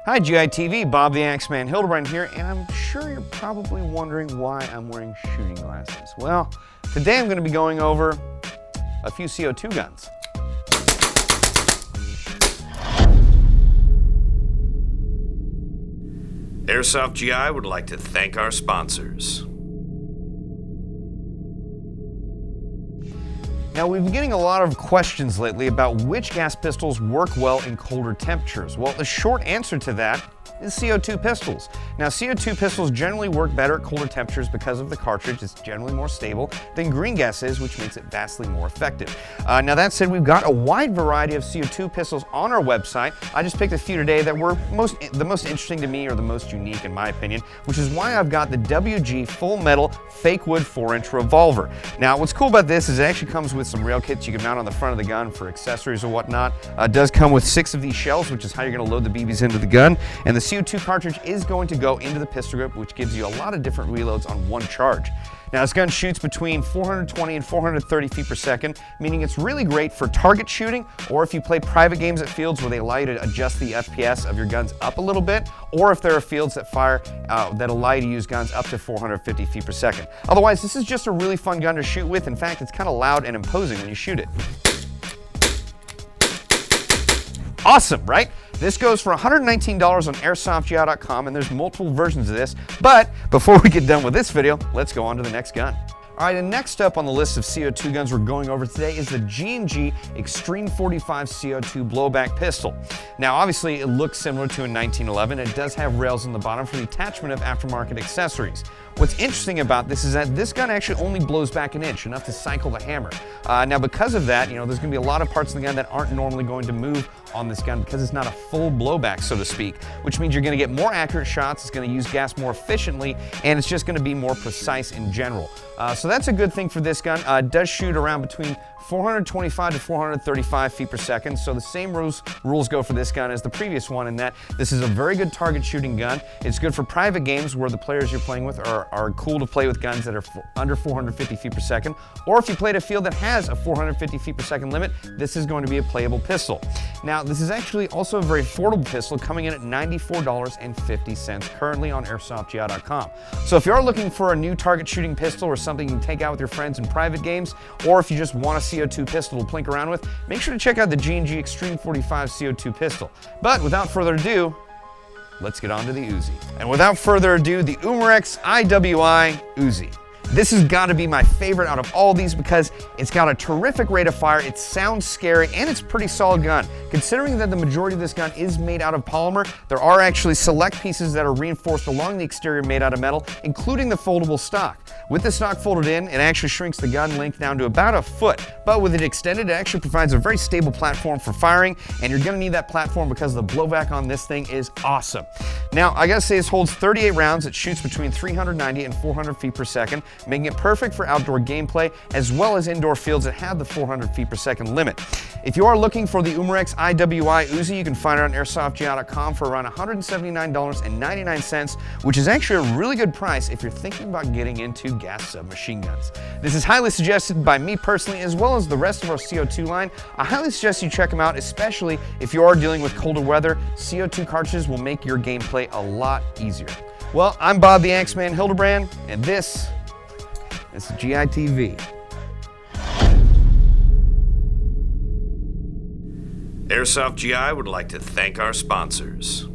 Hi GI TV, Bob the Axeman Hildebrand here, and I'm sure you're probably wondering why I'm wearing shooting glasses. Well, today I'm going to be going over a few CO2 guns. Airsoft GI would like to thank our sponsors. Now, we've been getting a lot of questions lately about which gas pistols work well in colder temperatures. Well, the short answer to that is CO2 pistols. Now, CO2 pistols generally work better at colder temperatures because of the cartridge. It's generally more stable than green gas is, which makes it vastly more effective. Now, that said, we've got a wide variety of CO2 pistols on our website. I just picked a few today that were the most interesting to me, or the most unique in my opinion, which is why I've got the WG Fullmetal Fake Wood 4-inch Revolver. Now, what's cool about this is it actually comes with some rail kits you can mount on the front of the gun for accessories or whatnot. It does come with 6 of these shells, which is how you're going to load the BBs into the gun. And the CO2 cartridge is going to go into the pistol grip, which gives you a lot of different reloads on one charge. Now, this gun shoots between 420 and 430 feet per second, meaning it's really great for target shooting, or if you play private games at fields where they allow you to adjust the FPS of your guns up a little bit, or if there are fields that fire that allow you to use guns up to 450 feet per second. Otherwise, this is just a really fun gun to shoot with. In fact, it's kind of loud and imposing when you shoot it. Awesome, right? This goes for $119 on AirsoftGI.com, and there's multiple versions of this. But before we get done with this video, let's go on to the next gun. All right, and next up on the list of CO2 guns we're going over today is the G&G Xtreme 45 CO2 Blowback pistol. Now, obviously, it looks similar to a 1911. It does have rails on the bottom for the attachment of aftermarket accessories. What's interesting about this is that this gun actually only blows back an inch, enough to cycle the hammer. Now, because of that, there's going to be a lot of parts of the gun that aren't normally going to move on this gun because it's not a full blowback, so to speak, which means you're going to get more accurate shots, it's going to use gas more efficiently, and it's just going to be more precise in general. So that's a good thing for this gun. It does shoot around between 425 to 435 feet per second, so the same rules go for this gun as the previous one, in that this is a very good target shooting gun. It's good for private games where the players you're playing with are cool to play with guns that are under 450 feet per second, or if you play at a field that has a 450 feet per second limit, this is going to be a playable pistol. Now, this is actually also a very affordable pistol, coming in at $94.50 currently on AirsoftGI.com. So if you are looking for a new target shooting pistol or something you can take out with your friends in private games, or if you just want a CO2 pistol to plink around with, make sure to check out the G&G Xtreme 45 CO2 pistol. But without further ado, let's get on to the Uzi. And without further ado, the Umarex Iwi Guzzi. This has got to be my favorite out of all these because it's got a terrific rate of fire, it sounds scary, and it's a pretty solid gun. Considering that the majority of this gun is made out of polymer, there are actually select pieces that are reinforced along the exterior made out of metal, including the foldable stock. With the stock folded in, it actually shrinks the gun length down to about a foot, but with it extended, it actually provides a very stable platform for firing, and you're going to need that platform because the blowback on this thing is awesome. Now, I gotta say, this holds 38 rounds, it shoots between 390 and 400 feet per second, making it perfect for outdoor gameplay as well as indoor fields that have the 400 feet per second limit. If you are looking for the Umarex Iwi Guzzi, you can find it on AirsoftGI.com for around $179.99, which is actually a really good price if you're thinking about getting into gas submachine guns. This is highly suggested by me personally, as well as the rest of our CO2 line. I highly suggest you check them out, especially if you are dealing with colder weather. CO2 cartridges will make your gameplay a lot easier. Well, I'm Bob the Axeman Hildebrand, and this is GI TV. Airsoft GI would like to thank our sponsors.